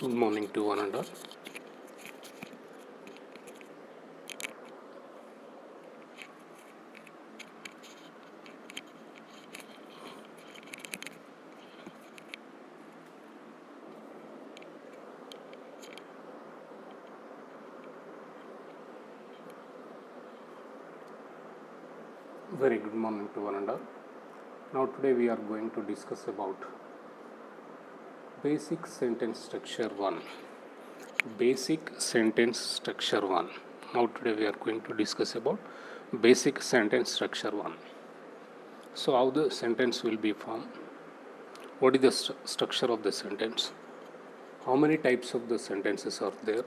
Good morning to one and all. Very good morning to one and all. Now today we are going to discuss about basic sentence structure 1. Basic sentence structure 1. Now today we are going to discuss about basic sentence structure 1. So how the sentence will be formed? What is the structure of the sentence? How many types of the sentences are there?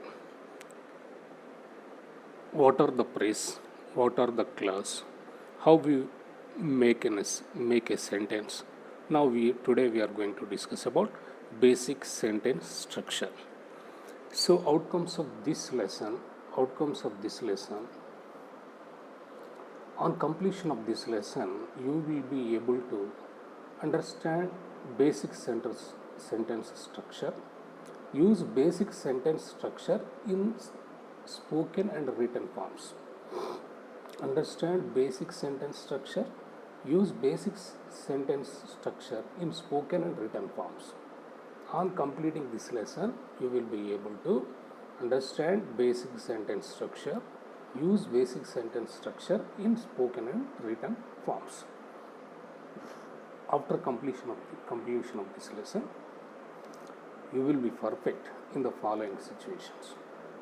What are the phrase? What are the clause? How we make a sentence? Now today we are going to discuss about basic sentence structure. So outcomes of this lesson, on completion of this lesson, you will be able to understand basic sentence structure, use basic sentence structure in spoken and written forms. Understand basic sentence structure, use basic sentence structure in spoken and written forms. On completing this lesson, you will be able to understand basic sentence structure, use basic sentence structure in spoken and written forms. After completion of this lesson, you will be perfect in the following situations.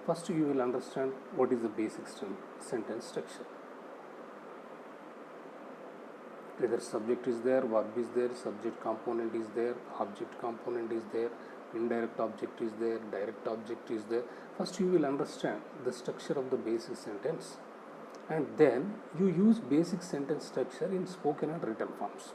First, you will understand what is the basic sentence structure. Whether subject is there, verb is there, subject component is there, object component is there, indirect object is there, direct object is there. First you will understand the structure of the basic sentence, and then you use basic sentence structure in spoken and written forms.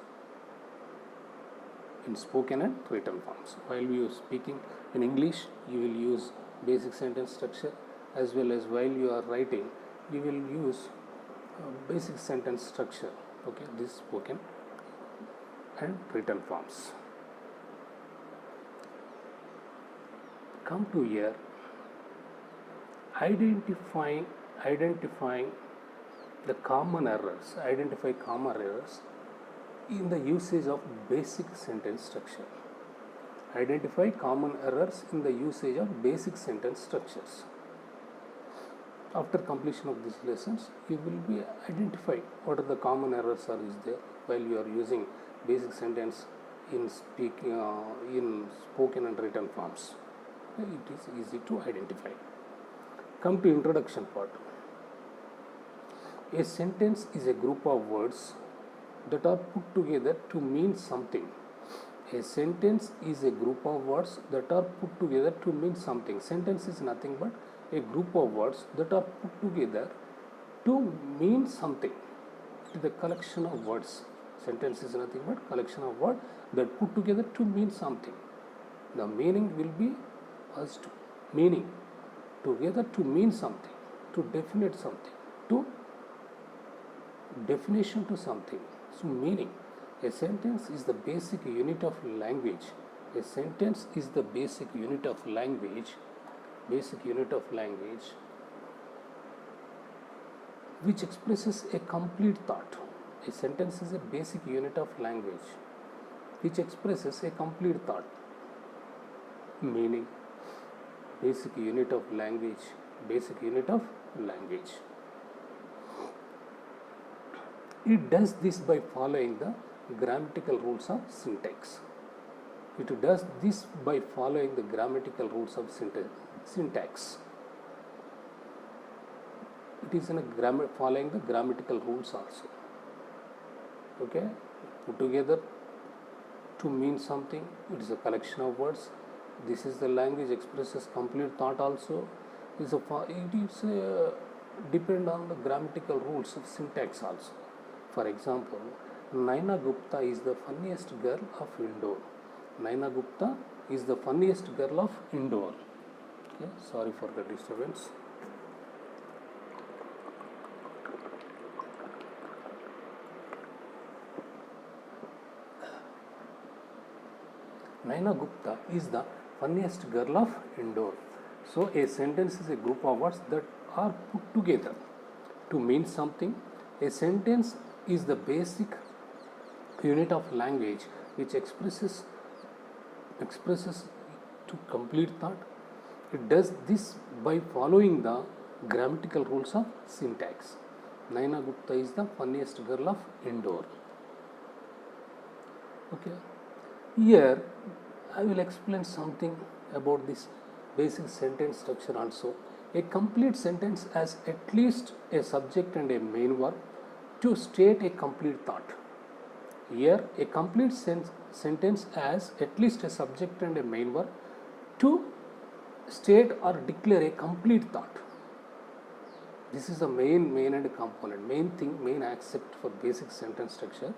While you are speaking in English, you will use basic sentence structure, as well as while you are writing, you will use basic sentence structure. Okay, this spoken and written forms. Come to here, identifying the common errors. Identify common errors in the usage of basic sentence structure. Identify common errors in the usage of basic sentence structures. After completion of these lessons, you will be identify what are the common errors are is there while you are using basic sentence in spoken and written forms. It is easy to identify. Come to introduction part. A sentence is a group of words that are put together to mean something. A sentence is a group of words that are put together to mean something. Sentence is nothing but a group of words that are put together to mean something. It is a collection of words. Sentence is nothing but collection of words that put together to mean something. The meaning will be first meaning, together to mean something, to definite something, to definition to something. So meaning. A sentence is the basic unit of language. A sentence is the basic unit of language. Which expresses a complete thought. A sentence is a basic unit of language which expresses a complete thought. Meaning, basic unit of language. It does this by following the grammatical rules of syntax. It is following the grammatical rules also. Okay, put together to mean something. It is a collection of words. This is the language expresses complete thought also. It is depend on the grammatical rules of syntax also. For example, Naina Gupta is the funniest girl of Indore. Naina Gupta is the funniest girl of Indore. Okay, sorry for the disturbance. Naina Gupta is the funniest girl of Indore. So a sentence is a group of words that are put together to mean something. A sentence is the basic unit of language which expresses to complete thought. It does this by following the grammatical rules of syntax. Naina Gupta is the funniest girl of Indore. Okay. Here I will explain something about this basic sentence structure also. A complete sentence has at least a subject and a main verb to state a complete thought. Here a complete sentence has at least a subject and a main verb to state or declare a complete thought. This is the main and component, main aspect for basic sentence structure.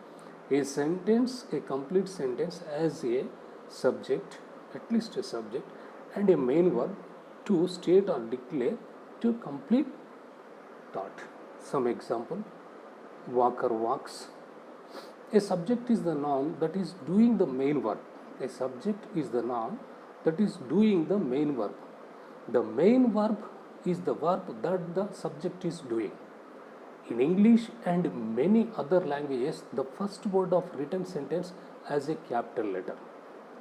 A complete sentence has a subject, at least a subject, and a main verb to state or declare to complete thought. Some example: walker walks. A subject is the noun that is doing the main verb. A subject is the noun that is doing the main verb. The main verb is the verb that the subject is doing. In English and many other languages, the first word of written sentence has a capital letter.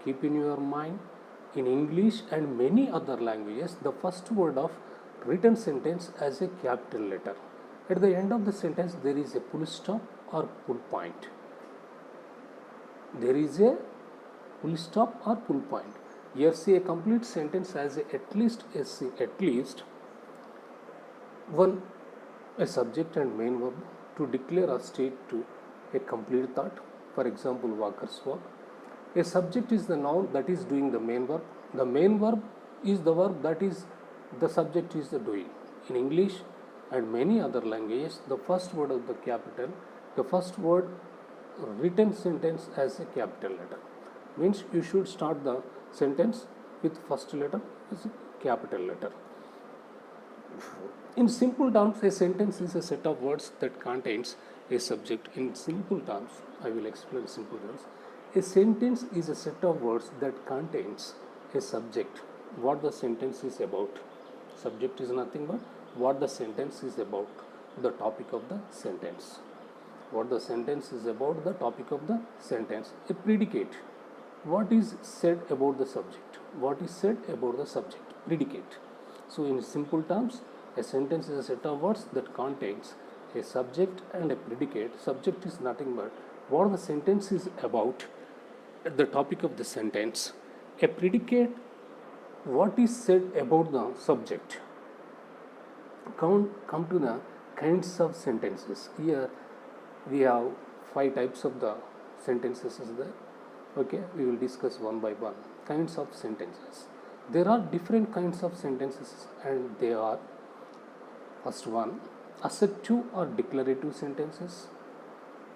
Keep in your mind, in English and many other languages, the first word of written sentence has a capital letter. At the end of the sentence, there is a full stop or full point. There is a full stop or full point. Here, see, a complete sentence has at least one a subject and main verb to declare or state to a complete thought. For example, walkers walk. A subject is the noun that is doing the main verb. The main verb is the verb that is the subject is the doing. In English and many other languages, the first word of the first word written sentence has a capital letter. Means you should start the sentence with first letter is a capital letter. In simple terms, a sentence is a set of words that contains a subject. In simple terms, I will explain simple terms. A sentence is a set of words that contains a subject. What the sentence is about. Subject is nothing but what the sentence is about, the topic of the sentence. What the sentence is about, the topic of the sentence. A predicate. What is said about the subject? What is said about the subject? Predicate. So in simple terms, a sentence is a set of words that contains a subject and a predicate. Subject is nothing but what the sentence is about, the topic of the sentence. A predicate, what is said about the subject. Come to the kinds of sentences. Here we have 5 types of the sentences is there. Okay, we will discuss one by one. Kinds of sentences. There are different kinds of sentences, and they are: first one, assertive or declarative sentences,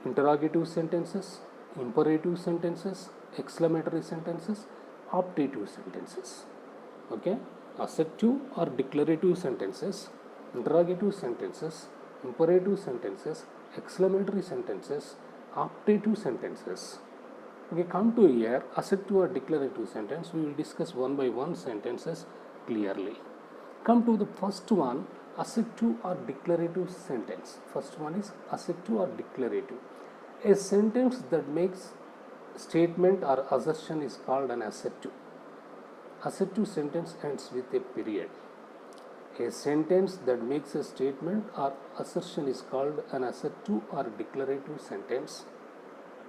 interrogative sentences, imperative sentences, exclamatory sentences, optative sentences. Okay, assertive or declarative sentences, interrogative sentences, imperative sentences, exclamatory sentences, optative sentences. Okay, come to here, assertive or declarative sentence. We will discuss one by one sentences clearly. Come to the first one, assertive or declarative sentence. First one is assertive or declarative. A sentence that makes statement or assertion is called an assertive. Assertive sentence ends with a period. A sentence that makes a statement or assertion is called an assertive or declarative sentence.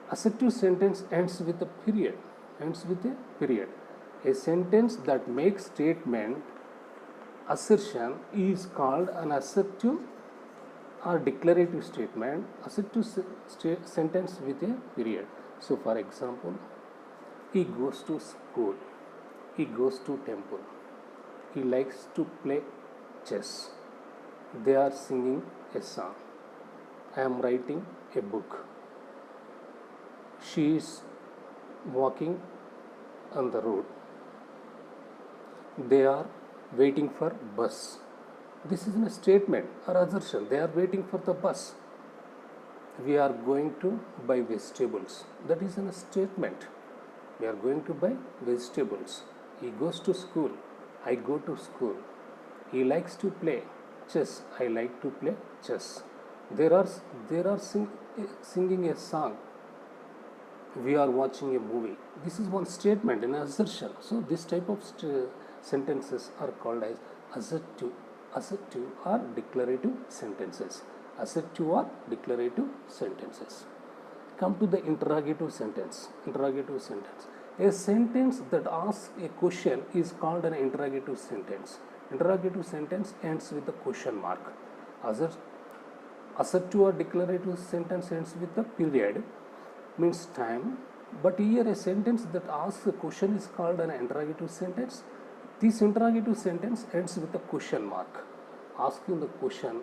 Assertive sentence ends with a period. A sentence that makes statement assertion is called an assertive or declarative statement. Assertive sentence with a period. So for example, he goes to school, he goes to temple, he likes to play chess, they are singing a song, I am writing a book, she is walking on the road, they are waiting for bus. This is a statement or assertion. They are waiting for the bus. We are going to buy vegetables. That is a statement. We are going to buy vegetables. He goes to school. I go to school. He likes to play chess. I like to play chess. There are singing a song. We are watching a movie. This is one statement, an assertion. So this type of sentences are called as assertive or declarative sentences. Assertive or declarative sentences. Come to the interrogative sentence. Interrogative sentence. A sentence that asks a question is called an interrogative sentence. Interrogative sentence ends with a question mark. Assertive or declarative sentence ends with a period, means time. But here a sentence that asks a question is called an interrogative sentence. This interrogative sentence ends with a question mark. Asking the question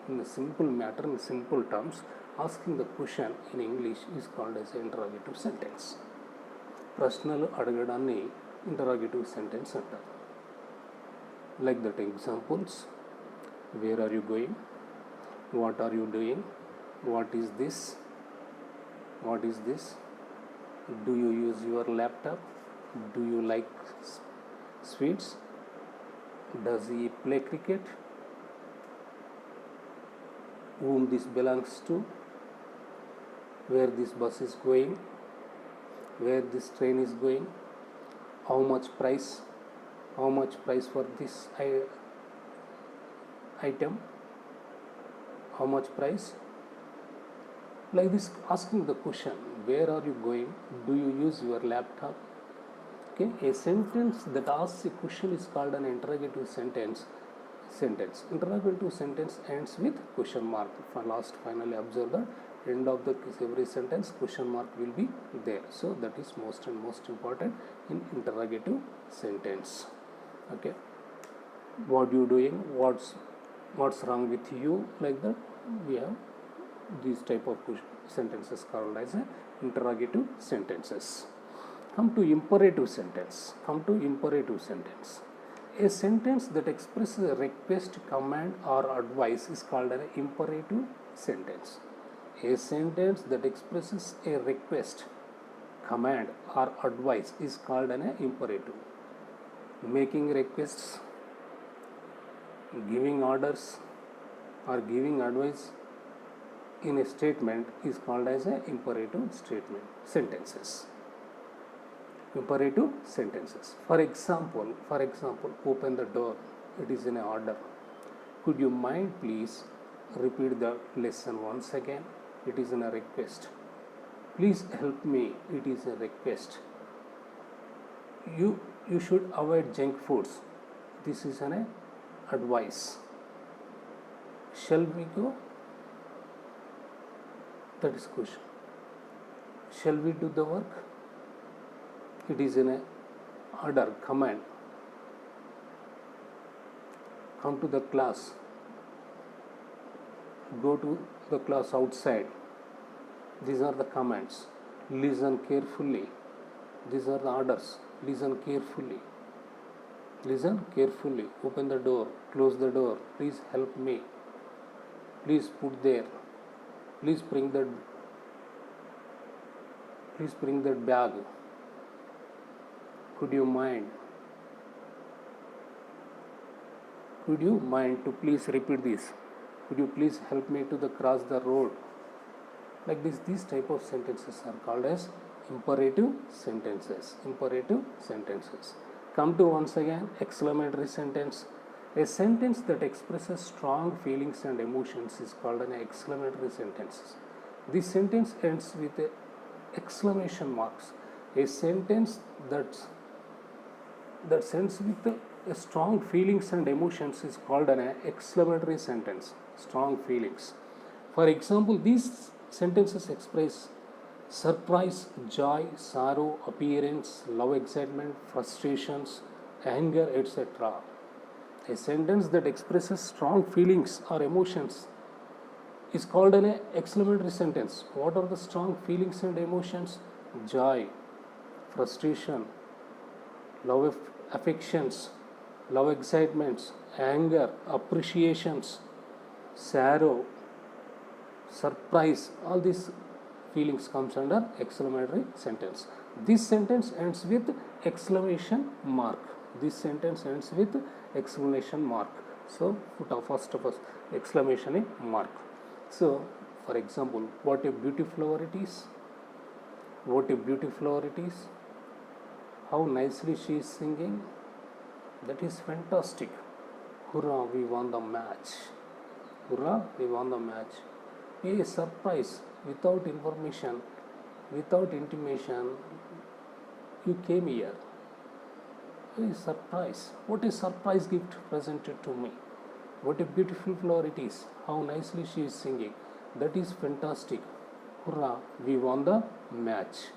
in a simple matter, in simple terms, asking the question in English is called as an interrogative sentence. ప్రశ్నలు అడగడాన్ని interrogative sentence అంటారు. Like that examples, where are you going? What are you doing? What is this? What is this? Do you use your laptop? Do you like sweets? Does he play cricket? Whom this belongs to? Where this bus is going? Where this train is going? How much price? How much price for this item? How much price? Like this, asking the question, where are you going? Do you use your laptop? Okay, a sentence that asks a question is called an interrogative sentence. Interrogative sentence ends with question mark. Finally observe that end of the every sentence question mark will be there. So that is most important in interrogative sentence. Okay, what you doing? What's wrong with you? Like that, we have these type of sentences called as interrogative sentences. Come to imperative sentence. A sentence that expresses a request, command or advice is called an imperative sentence. A sentence that expresses a request, command or advice is called an imperative. Making requests, giving orders or giving advice in a statement is called as an imperative sentences. Imperative sentences. For example, open the door. It is an order. Could you mind please repeat the lesson once again? It is a request. Please help me. It is a request. You should avoid junk foods. This is an advice. Shall we go? That is question. Shall we do the work? It is an order, command. Come to the class. Go to the class outside. These are the commands. Listen carefully. These are the orders. Listen carefully. Open the door. Close the door. Please help me. Please put there. Please bring that bag. Could you mind to please repeat this? Could you please help me to cross the road? Like this, these type of sentences are called as imperative sentences. Come to once again exclamatory sentence. A sentence that expresses strong feelings and emotions is called an exclamatory sentence. This sentence ends with exclamation marks. A sentence that ends with strong feelings and emotions is called an exclamatory sentence. Strong feelings. For example, these sentences express surprise, joy, sorrow, appearance, love, excitement, frustrations, anger, etc. A sentence that expresses strong feelings or emotions is called an exclamatory sentence. What are the strong feelings and emotions? Joy, frustration, love affections, love excitements, anger, appreciations, sorrow, surprise. All these feelings comes under exclamatory sentence. This sentence ends with exclamation mark. This sentence ends with exclamation mark. So first of all, exclamation mark. So for example, what a beautiful flower it is. What a beautiful flower it is. How nicely she is singing. That is fantastic. Hurrah, we won the match. Hurrah, we won the match. A surprise, without information, without intimation, you came here. A surprise. What a surprise gift presented to me. What a beautiful flower it is. How nicely she is singing. That is fantastic. Hurrah, we won the match.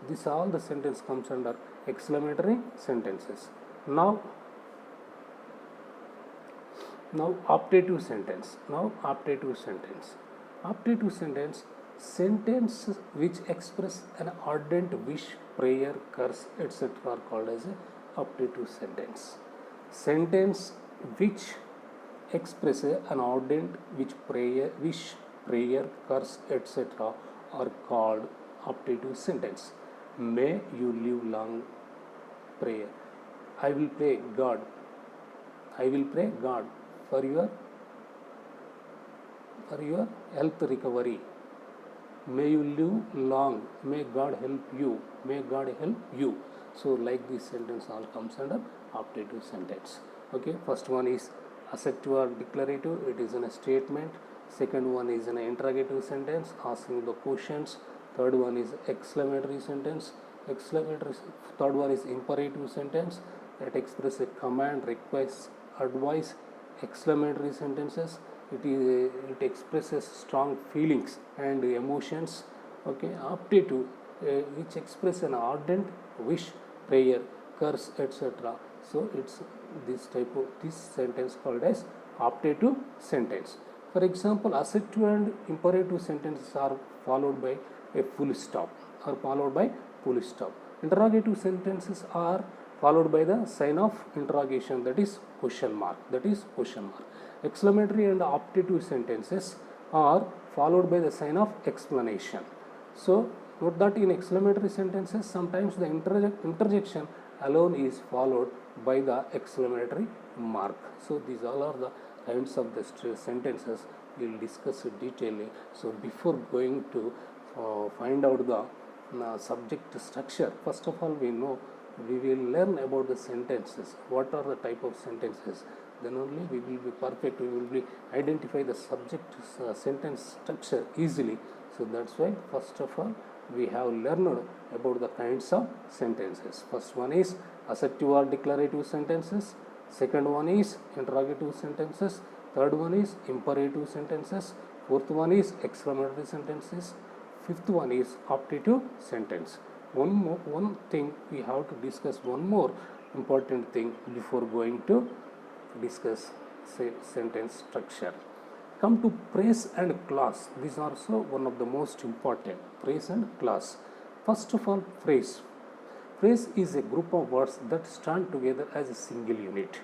This all the sentence comes under exclamatory sentences. Now optative sentence. Optative sentence, sentence which express an ardent wish, prayer, curse, etc. are called as a optative sentence. Sentence which express an ardent wish, prayer, curse, etc. are called optative sentence. May you live long, prayer. I will pray God for your health recovery. May you live long. May God help you. May God help you. So like this sentence all comes under optative sentence. Okay, first one is assertive or declarative. It is in a statement. Second one is an interrogative sentence asking the questions. Third one is exclamatory sentence. Third one is imperative sentence that expresses a command, request, advice. Exclamatory sentences, it expresses strong feelings and emotions. Okay, optative, which express an ardent wish, prayer, curse, etc. So it's this sentence called as optative sentence. For example, assertive and imperative sentences are followed by a full stop. Interrogative sentences are followed by the sign of interrogation, that is question mark. Exclamatory and optative sentences are followed by the sign of explanation. So note that in exclamatory sentences sometimes the interjection alone is followed by the exclamatory mark. So these all are the kinds of the sentences we will discuss in detail. So before going to find out the subject structure, first of all we will learn about the sentences. What are the type of sentences? Then only we will be perfect. We will be identify the subject sentence structure easily. So that's why first of all we have learned about the kinds of sentences. First one is assertive or declarative sentences. Second one is interrogative sentences. Third one is imperative sentences. Fourth one is exclamatory sentences. Fifth one is optative sentence. One thing we have to discuss, one more important thing before going to discuss sentence structure. Come to phrase and clause. These are also one of the most important. Phrase and clause. First of all, phrase. Phrase is a group of words that stand together as a single unit.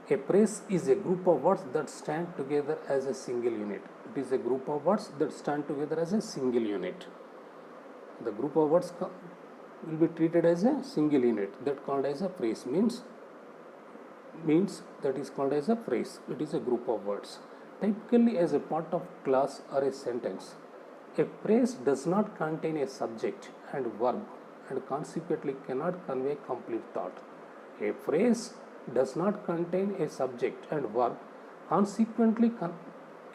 A phrase is a group of words that stand together as a single unit. It is a group of words that stand together as a single unit. The group of words will be treated as a single unit. That called as a phrase means that is called as a phrase. It is a group of words. Typically as a part of clause or a sentence. A phrase does not contain a subject and verb and consequently cannot convey complete thought. A phrase does not contain a subject and verb, consequently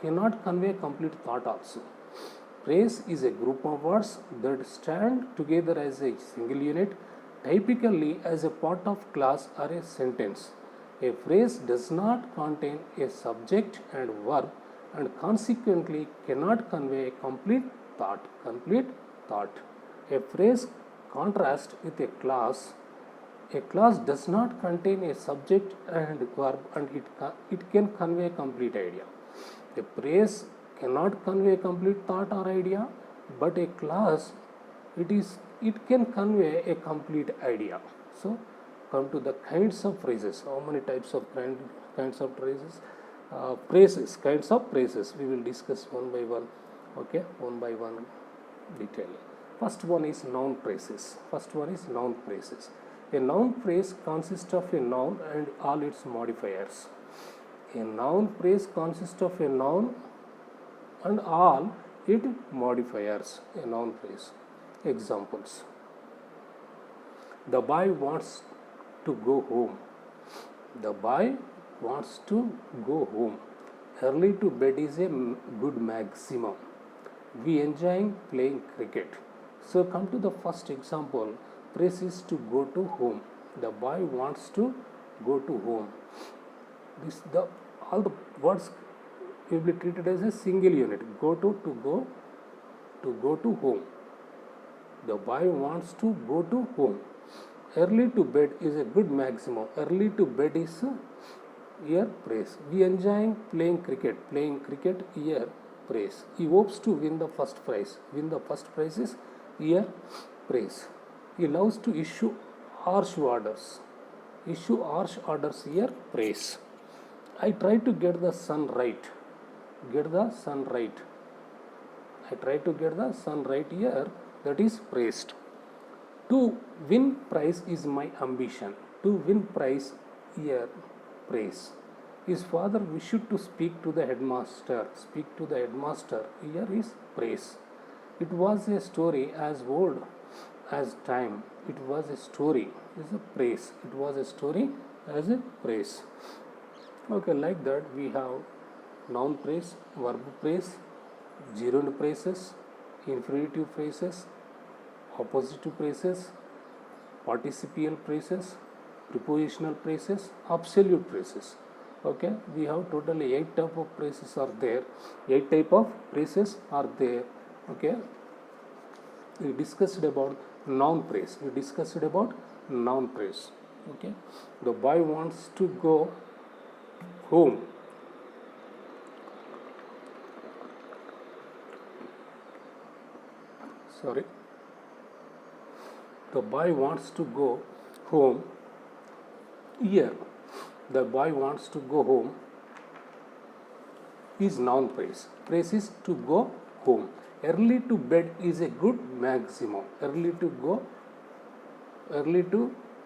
cannot convey complete thought also. Phrase is a group of words that stand together as a single unit, typically as a part of clause or a sentence. A phrase does not contain a subject and verb and consequently cannot convey a complete thought. A phrase contrasts with a clause. A clause does not contain a subject and verb and it can convey a complete idea. A phrase cannot convey a complete thought or idea, but a clause it can convey a complete idea. So come to the kinds of phrases. How many types of kinds of phrases? Kinds of phrases we will discuss one by one. Okay, one by one detail. First one is noun phrases. A noun phrase consists of a noun and all its modifiers. A noun phrase consists of a noun and all its modifiers. A noun phrase. Examples: the boy wants to go home. The boy wants to go home. Early to bed is a good maximum. We enjoy playing cricket. So come to the first example. Phrase is to go to home. The boy wants to go to home. All the words will be treated as a single unit. Go to go to home. The boy wants to go to home. Early to bed is a good maximum. Early to bed is here praise. We enjoy playing cricket. Here praise. He hopes to win the first prize. Win the first prize is here praise. He loves to issue harsh orders. Issue harsh orders here praise. I try to get the sun right. Get the sun right. I try to get the sun right here. That is praised. To win prize is my ambition. To win prize here praise. His father wished to speak to the headmaster. Speak to the headmaster. Here is praise. It was a story as old as time. It was a story. Is a praise. It was a story as a praise. Okay, like that we have noun praise, verb praise, gerund phrases, infinitive phrases, oppositive phrases, participial phrases, prepositional phrases, absolute phrases. Okay, we have totally 8 type of phrases are there. 8 type of phrases are there. Okay, we discussed about noun phrase. Okay, the boy wants to go home. Sorry. The boy wants to go home. Here, the boy wants to go home is noun phrase. Phrase is to go home. Early to bed is a good maximum. Early to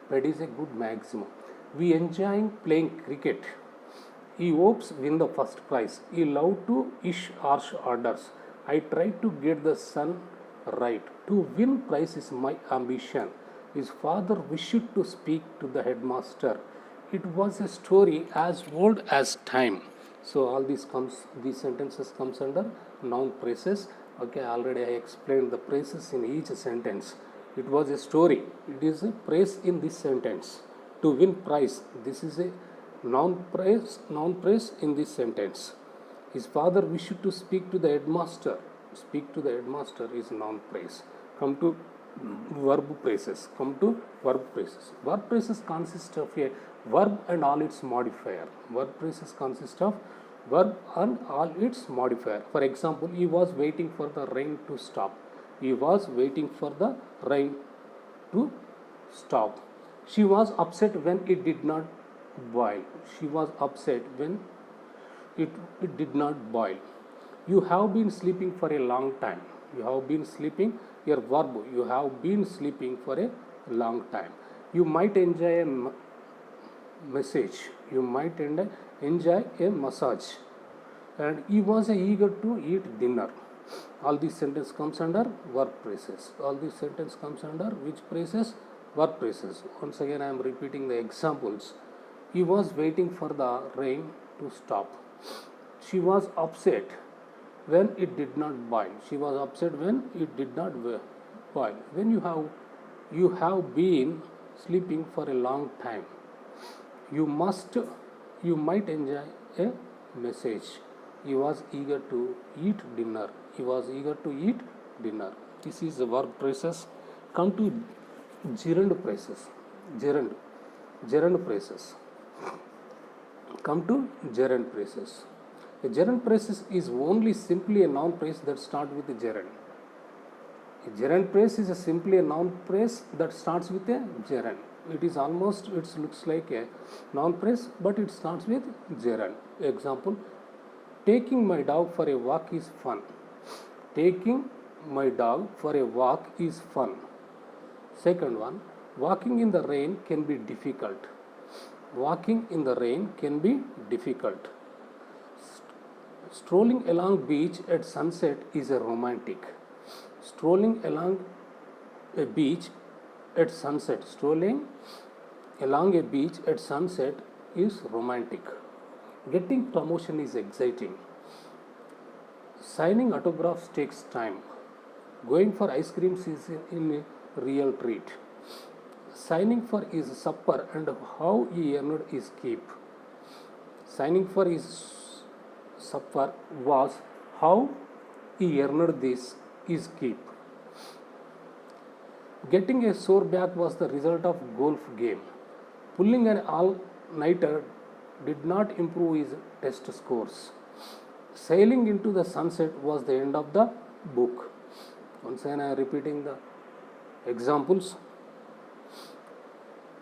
bed is a good maximum. We enjoy playing cricket. He hopes win the first prize. He love to issue harsh orders. I try to get the sun right. To win prize is my ambition. His father wished to speak to the headmaster. It was a story as old as time. So all these sentences comes under noun phrases. Okay, already I explained the phrases in each sentence. It was a story. It is a phrase in this sentence. To win prize. This is a noun phrase in this sentence. His father wished to speak to the headmaster. Speak to the headmaster is noun phrase. Come to verb phrases. Verb phrases consist of a verb and all its modifier. Verb phrases consist of verb and all its modifier. For example, he was waiting for the rain to stop. He was waiting for the rain to stop. She was upset when it did not boil. She was upset when it did not boil. You have been sleeping for a long time. You have been sleeping. Your verb. You have been sleeping for a long time. You might enjoy a massage. You might enjoy a massage. And he was eager to eat dinner. All these sentence comes under verb phrases. All these sentence comes under which phrases? Verb phrases. Once again I am repeating the examples. He was waiting for the rain to stop. She was upset when it did not boil. She was upset when it did not boil. When you have been sleeping for a long time. You might enjoy a massage. He was eager to eat dinner. He was eager to eat dinner. This is the verb phrases. Come to gerund phrases. Gerund phrases. Come to gerund phrases. A gerund phrase is only simply a noun phrase that starts with a gerund. A gerund phrase is simply a noun phrase that starts with a gerund. It looks like a noun phrase, but it starts with gerund. Example: taking my dog for a walk is fun. Taking my dog for a walk is fun. Second one, walking in the rain can be difficult. Walking in the rain can be difficult. Strolling along beach at sunset is a romantic. Strolling along a beach at sunset. Strolling along a beach at sunset is romantic. Getting promotion is exciting. Signing autographs takes time. Going for ice creams is a real treat. Signing for his supper and how he earned his keep. Signing for his supper was how he earned this his keep. Getting a sore back was the result of golf game. Pulling an all-nighter did not improve his test scores. Sailing into the sunset was the end of the book. Once again I am repeating the examples.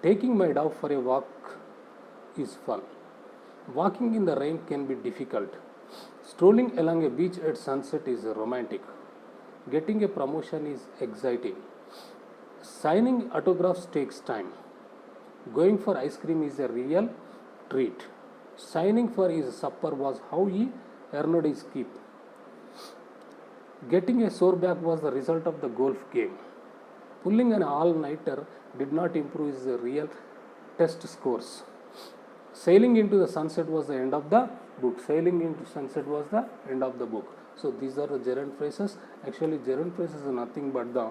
Taking my dog for a walk is fun. Walking in the rain can be difficult. Strolling along a beach at sunset is romantic. Getting a promotion is exciting. Signing autographs takes time. Going for ice cream is a real treat. Signing for his supper was how he earned his keep. Getting a sore back was the result of the golf game. Pulling an all-nighter did not improve his real test scores. Sailing into the sunset was the end of the book. Sailing into sunset was the end of the book. So these are the gerund phrases. Actually, gerund phrases are nothing but the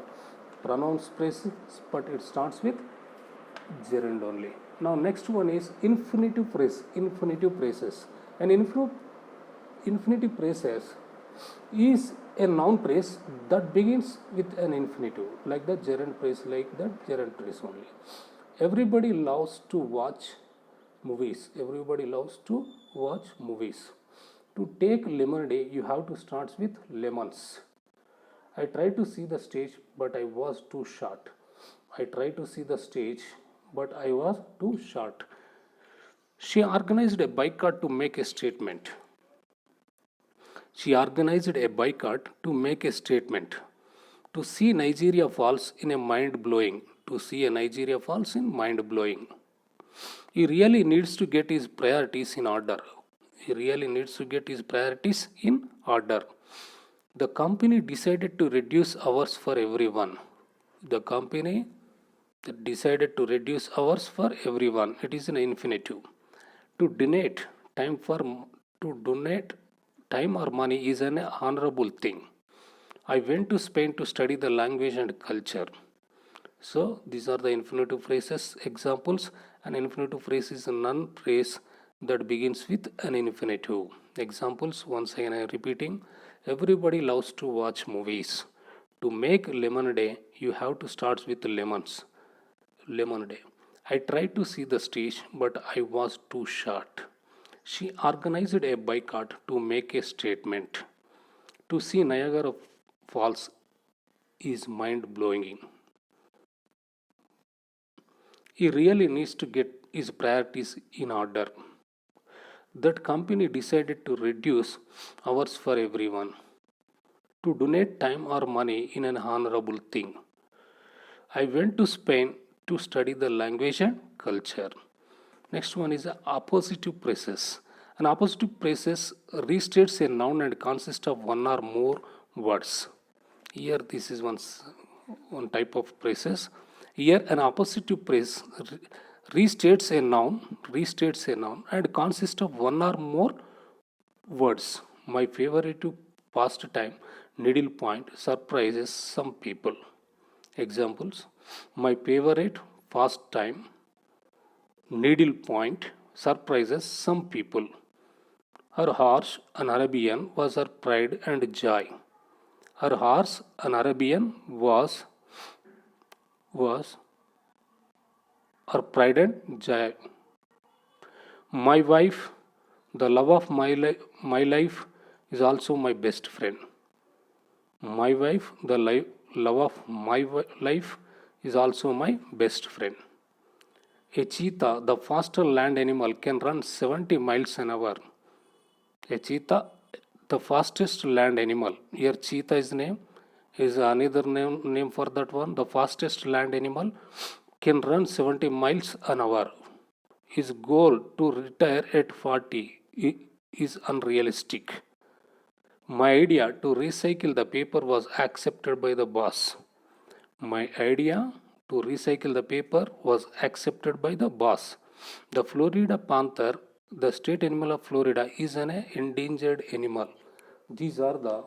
pronouns phrases, but it starts with gerund only. Now next one is infinitive phrase. Infinitive phrases. An infinitive phrases is a noun phrase that begins with an infinitive, like the gerund phrase, like the gerund phrase only. Everybody loves to watch movies. Everybody loves to watch movies. To take lemonade, you have to start with lemons. I tried to see the stage, but I was too short. I tried to see the stage, but I was too short. She organized a boycott to make a statement. She organized a boycott to make a statement. To see Nigeria falls in a mind blowing. To see a Nigeria falls in mind blowing. He really needs to get his priorities in order. He really needs to get his priorities in order. The company decided to reduce hours for everyone. The company decided to reduce hours for everyone. It is an infinitive. To donate time or money is an honorable thing. I went to Spain to study the language and culture. So these are the infinitive phrases examples. An infinitive phrase is a noun phrase that begins with an infinitive. Examples, once again I am repeating. Everybody loves to watch movies. To make lemonade, you have to start with lemons. Lemonade. I tried to see the stage, but I was too short. She organized a boycott to make a statement. To see Niagara Falls is mind blowing. He really needs to get his priorities in order. That company decided to reduce hours for everyone. To donate time or money in an honorable thing. I went to Spain to study the language and culture. Next one is appositive phrases. An appositive phrase restates a noun and consists of one or more words. Here this is one type of phrases. Here an appositive phrase restates a noun and consists of one or more words. My favorite pastime, needlepoint, surprises some people. Examples: my favorite pastime, needlepoint, surprises some people. Her horse, an Arabian, was her pride and joy. Her horse, an Arabian, was her pride and joy. My wife, the love of my life, is also my best friend. My wife, the love of my life, is also my best friend. A cheetah, the faster land animal, can run 70 miles an hour. A cheetah, The fastest land animal. Here cheetah is name, is another name for that one. The fastest land animal can run 70 miles an hour. His goal to retire at 40 is unrealistic. My idea to recycle the paper was accepted by the boss. My idea to recycle the paper was accepted by the boss. The Florida panther, the state animal of Florida, is an endangered animal. These are the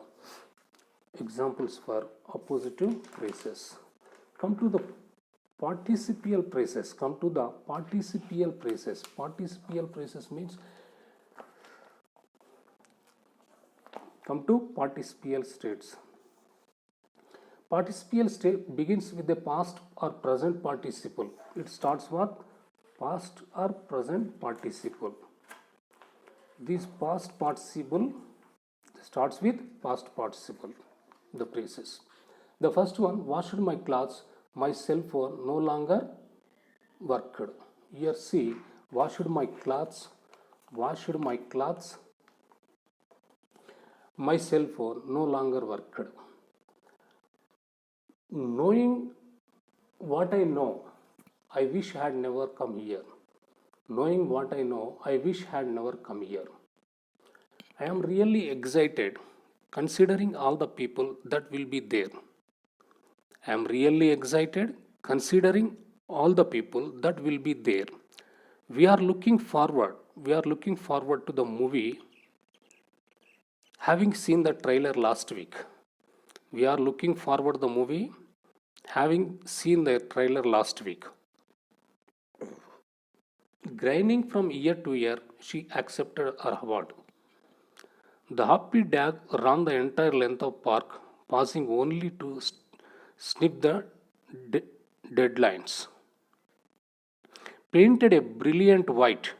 examples for appositive phrases. Come to the participial phrases. Come to the participial phrases. Participial phrases means come to participial states. Participial state begins with the past or present participle. It starts with past or present participle. This past participle starts with past participle. The phrases. The first one, washed my clothes, my cell phone no longer worked. Here see, washed my clothes, my cell phone no longer worked. Knowing what I know, I wish I had never come here. Knowing what I know, I wish I had never come here. I am really excited considering all the people that will be there. I am really excited considering all the people that will be there. We are looking forward to the movie, having seen the trailer last week. We are looking forward to the movie, having seen the trailer last week. Grinding from year to year, she accepted her award. The happy dog ran the entire length of park, pausing only to sniff the deadlines. Painted a brilliant white,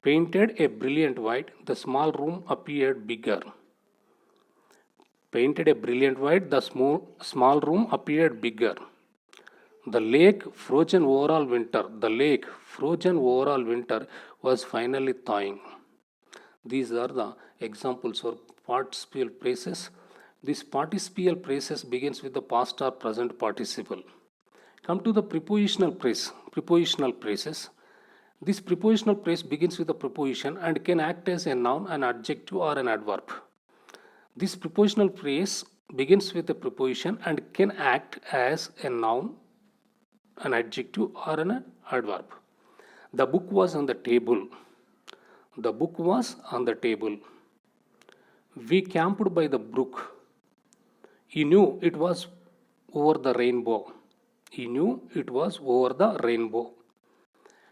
the small room appeared bigger. Painted a brilliant white, the small room appeared bigger. The lake, frozen over all winter, was finally thawing. These are the examples for participial phrases. This participial phrases begins with the past or present participle. Come to the prepositional phrases. This prepositional phrase begins with a preposition and can act as a noun, an adjective, or an adverb. This prepositional phrase begins with a preposition and can act as a noun, an adjective, or an adverb. The book was on the table. We camped by the brook. He knew it was over the rainbow.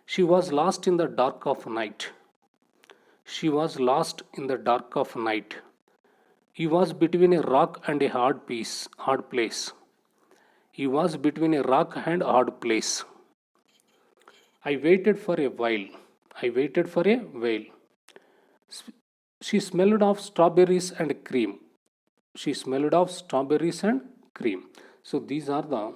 She was lost in the dark of night. He was between a rock and a hard place. I waited for a while. She smelled of strawberries and cream. So these are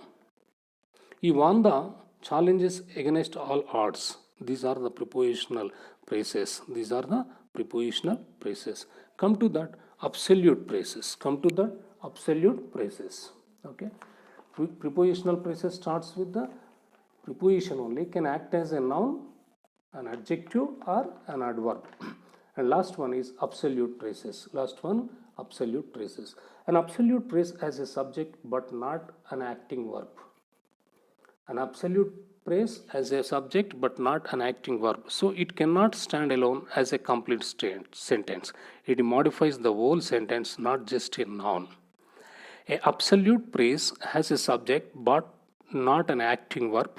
he won the challenges against all odds. These are the prepositional phrases. Come to that absolute phrases. Okay. Prepositional phrases starts with the preposition only, can act as a noun, an adjective, or an adverb. And last one is absolute phrases. An absolute phrase as a subject but not an acting verb. So it cannot stand alone as a complete sentence. It modifies the whole sentence, not just a noun. A absolute phrase has a subject but not an acting verb.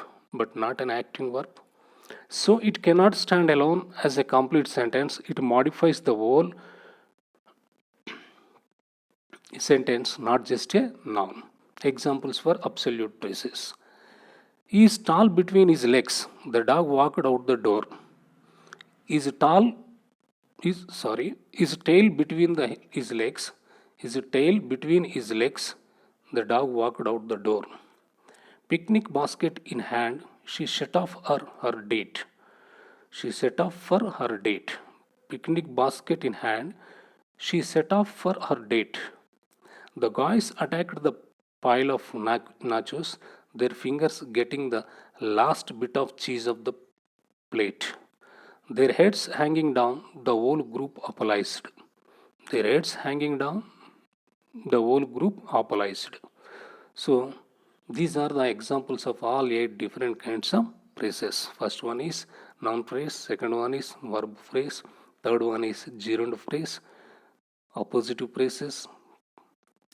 So it cannot stand alone as a complete sentence. It modifies the whole sentence, not just a noun. Examples for absolute phrases. He is tall between his legs. The dog walked out the door. His tail between his legs. The dog walked out the door. Picnic basket in hand, she set off for her date. Picnic basket in hand, She set off for her date. The guys attacked the pile of nachos, their fingers getting the last bit of cheese of the plate. Their heads hanging down, the whole group apologized. Their heads hanging down, the whole group apologized. So, these are the examples of all 8 different kinds of phrases. First one is noun phrase, second one is verb phrase, third one is gerund phrase, oppositive phrases,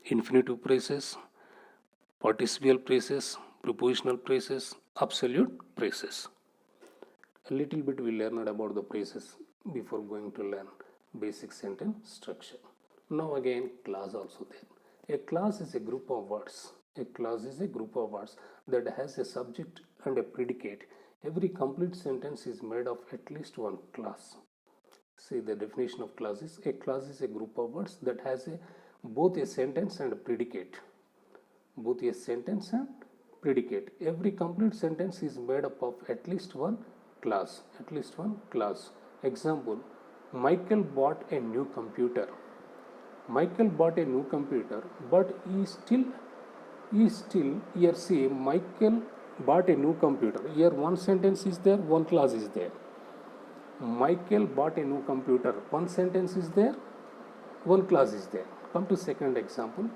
infinitive phrases, participial phrases, prepositional phrases, absolute phrases. A little bit we learned about the phrases before going to learn basic sentence structure. Now again, clause also there. A clause is a group of words. A clause is a group of words that has a subject and a predicate. Every complete sentence is made of at least one clause. See the definition of clause is a clause is a group of words that has both a sentence and a predicate. Both a sentence and predicate. Every complete sentence is made up of at least one clause. At least one clause. Example: Michael bought a new computer. Michael bought a new computer, but he still here see Michael bought a new computer. Here one sentence is there, one clause is there. Michael bought a new computer. One sentence is there, one clause is there. Come to second example.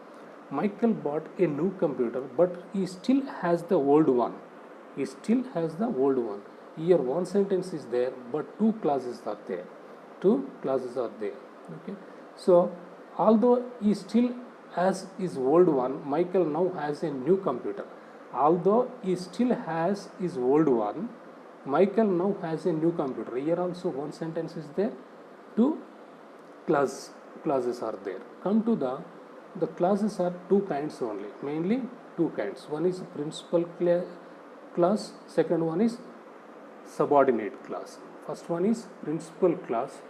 Michael bought a new computer, but he still has the old one. He still has the old one. Here one sentence is there, but two clauses are there. Two clauses are there. Okay. So, although he still has his old one, Michael now has a new computer. Although he still has his old one, Michael now has a new computer. Here also one sentence is there, two clauses are there. Come to the clauses are two kinds only, mainly two kinds. One is principal clause, second one is subordinate clause. First one is principal clause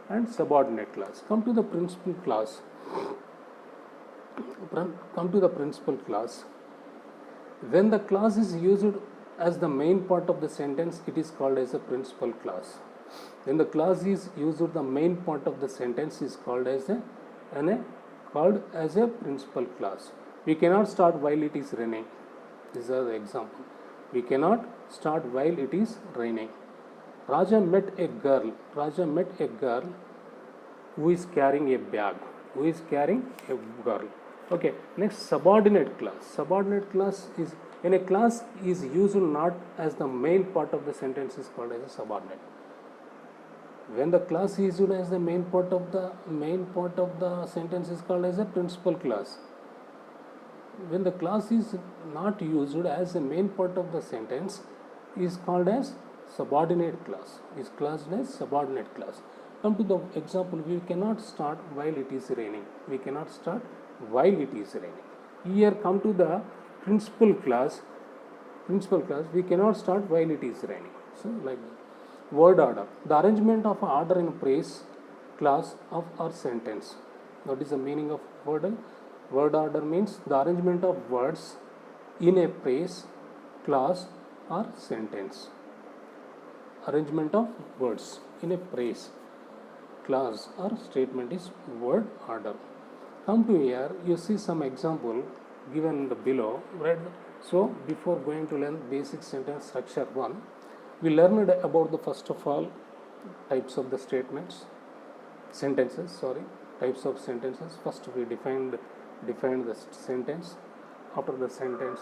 and subordinate clause. Come to the principal clause. Come to the principal clause. When the clause is used as the main part of the sentence, it is called as a principal clause. When the clause is used, the main part of the sentence is called as a principal clause. We cannot start while it is raining. These are the example. We cannot start while it is raining. Raja met a girl. Raja met a girl who is carrying a bag. Who is carrying a girl. Okay. Next, subordinate clause. Subordinate clause is when a clause is used not as the main part of the sentence is called as a subordinate. When the clause is used as the main part of the sentence is called as a principal clause. When the clause is not used as the main part of the sentence is called as subordinate clause. Is classed as subordinate clause. Come to the example. We cannot start while it is raining. We cannot start while it is raining. Here come to the principal clause. Principal clause. We cannot start while it is raining. So like that. Word order. The arrangement of order in phrase, clause of or sentence. What is the meaning of word order? Word order means the arrangement of words in a phrase, clause or sentence. Arrangement of words in a phrase, clause or statement is word order. Come to here, you see some example given below. Right? So before going to learn basic sentence structure 1, we learned about the first of all types of the types of sentences. First we defined the sentence. After the sentence,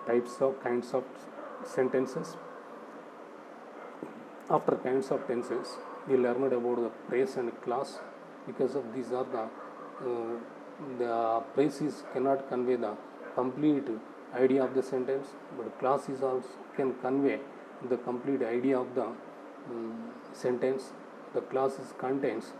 kinds of sentences. After kinds of tenses, we learned about the phrase and clause. Because of these are the phrases cannot convey the complete idea of the sentence, but clauses also can convey the complete idea of the sentence. The clauses contains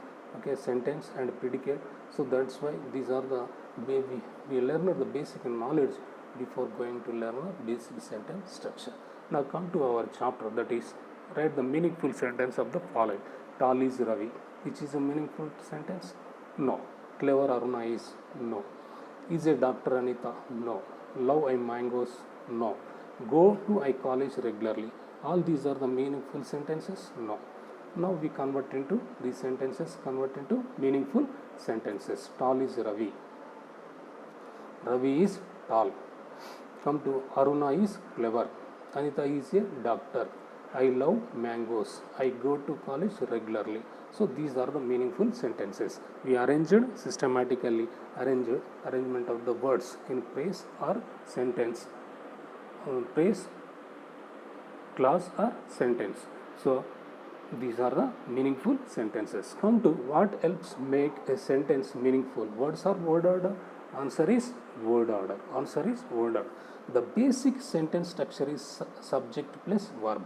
sentence and predicate. So that's why these are the way we learned the basic knowledge before going to learn the basic sentence structure. Now come to our chapter, that is write the meaningful sentence of the following. Tall is Ravi. Which is a meaningful sentence? No. Clever Aruna is? No. Is a Dr. Anita? No. Love I mangoes? No. Go to I college regularly. All these are the meaningful sentences? No. Now we convert into these sentences, convert into meaningful sentences. Tall is Ravi. Ravi is tall. Come to Aruna is clever. Anita is a doctor. I love mangoes. I go to college regularly. So these are the meaningful sentences. We arranged systematically arrangement of the words in phrase or sentence. Phrase, clause or sentence. So these are the meaningful sentences. Come to what helps make a sentence meaningful. Words or word order? Answer is word order. Answer is word order. The basic sentence structure is subject plus verb.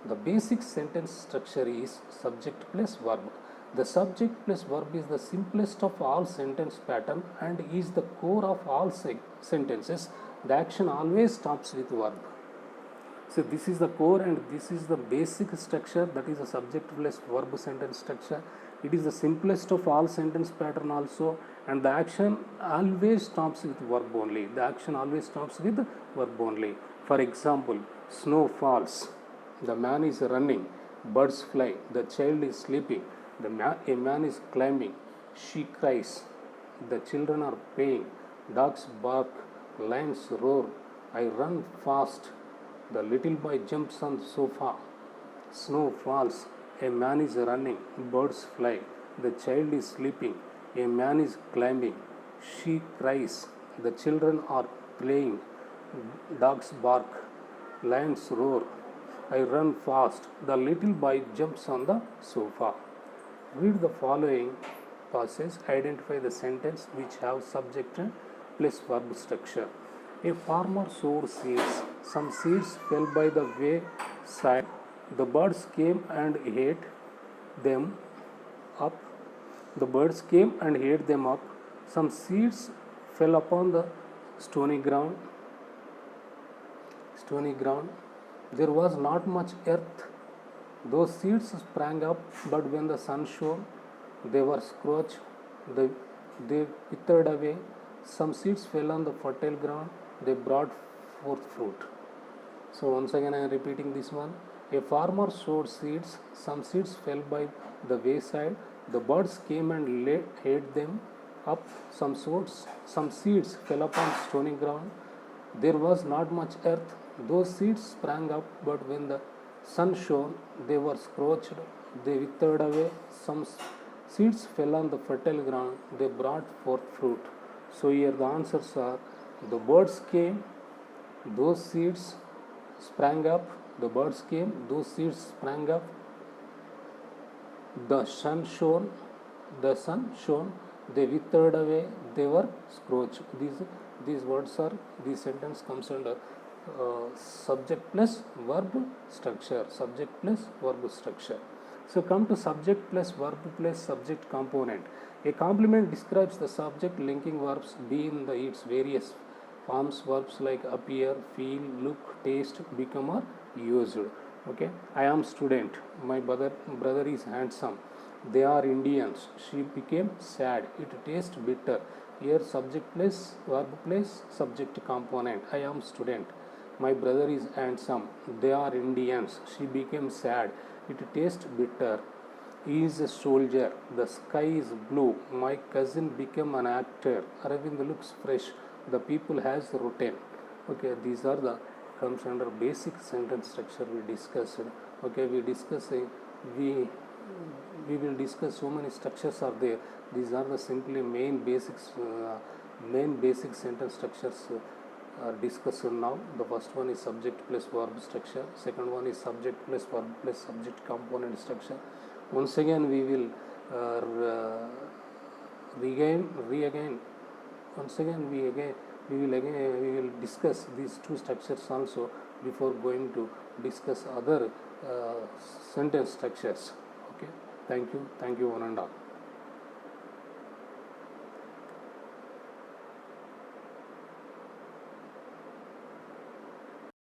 The basic sentence structure is subject plus verb. The subject plus verb is the simplest of all sentence pattern and is the core of all sentences. The action always stops with verb. So this is the core and this is the basic structure, that is a subject plus verb sentence structure. It is the simplest of all sentence pattern also, and the action always stops with verb only. The action always stops with verb only. For example, snow falls, the man is running, birds fly, the child is sleeping, a man is climbing, she cries, the children are playing, dogs bark, lions roar, I run fast, the little boy jumps on the sofa, snow falls, a man is running, birds fly, the child is sleeping, a man is climbing, she cries, the children are playing, dogs bark, lions roar, I run fast, the little boy jumps on the sofa. Read the following passage, identify the sentence which have subject plus verb structure. A farmer sowed seeds. Some seeds fell by the wayside. The birds came and ate them up. The birds came and ate them up. Some seeds fell upon the stony ground. There was not much earth. Those seeds sprang up, but when the sun shone, they were scorched. They withered away. Some seeds fell on the fertile ground. They brought forth fruit. So once again I am repeating this one. A farmer sowed seeds. Some seeds fell by the wayside. The birds came and ate them up. Some seeds fell upon stony ground. There was not much earth. Those seeds sprang up, but when the sun shone, they were scorched. They withered away. Some seeds fell on the fertile ground. They brought forth fruit. So here the answers are: the birds came, those seeds sprang up. The birds came, those seeds sprang up. The sun shone, they withered away, they were scorched. These words are, this sentence comes under subject plus verb structure. Subject plus verb structure. So come to subject plus verb plus subject component. A complement describes the subject linking verbs be in its various forms. Verbs like appear, feel, look, taste, become are used. Okay, I am student. My brother is handsome. They are Indians. She became sad. It tastes bitter. Here subject plus verb plus subject component. I am student. My brother is handsome. They are Indians. She became sad. It tastes bitter. He is a soldier. The sky is blue. My cousin became an actor. Aravind looks fresh. The people has routine. Okay, these are the comes under basic sentence structure we discussed. Okay, we will discuss so many structures are there. These are the simply main basic sentence structures discussed now. The first one is subject plus verb structure. Second one is subject plus verb plus subject component structure. Once again we will we will discuss these two structures also before going to discuss other sentence structures. Okay, thank you one and all.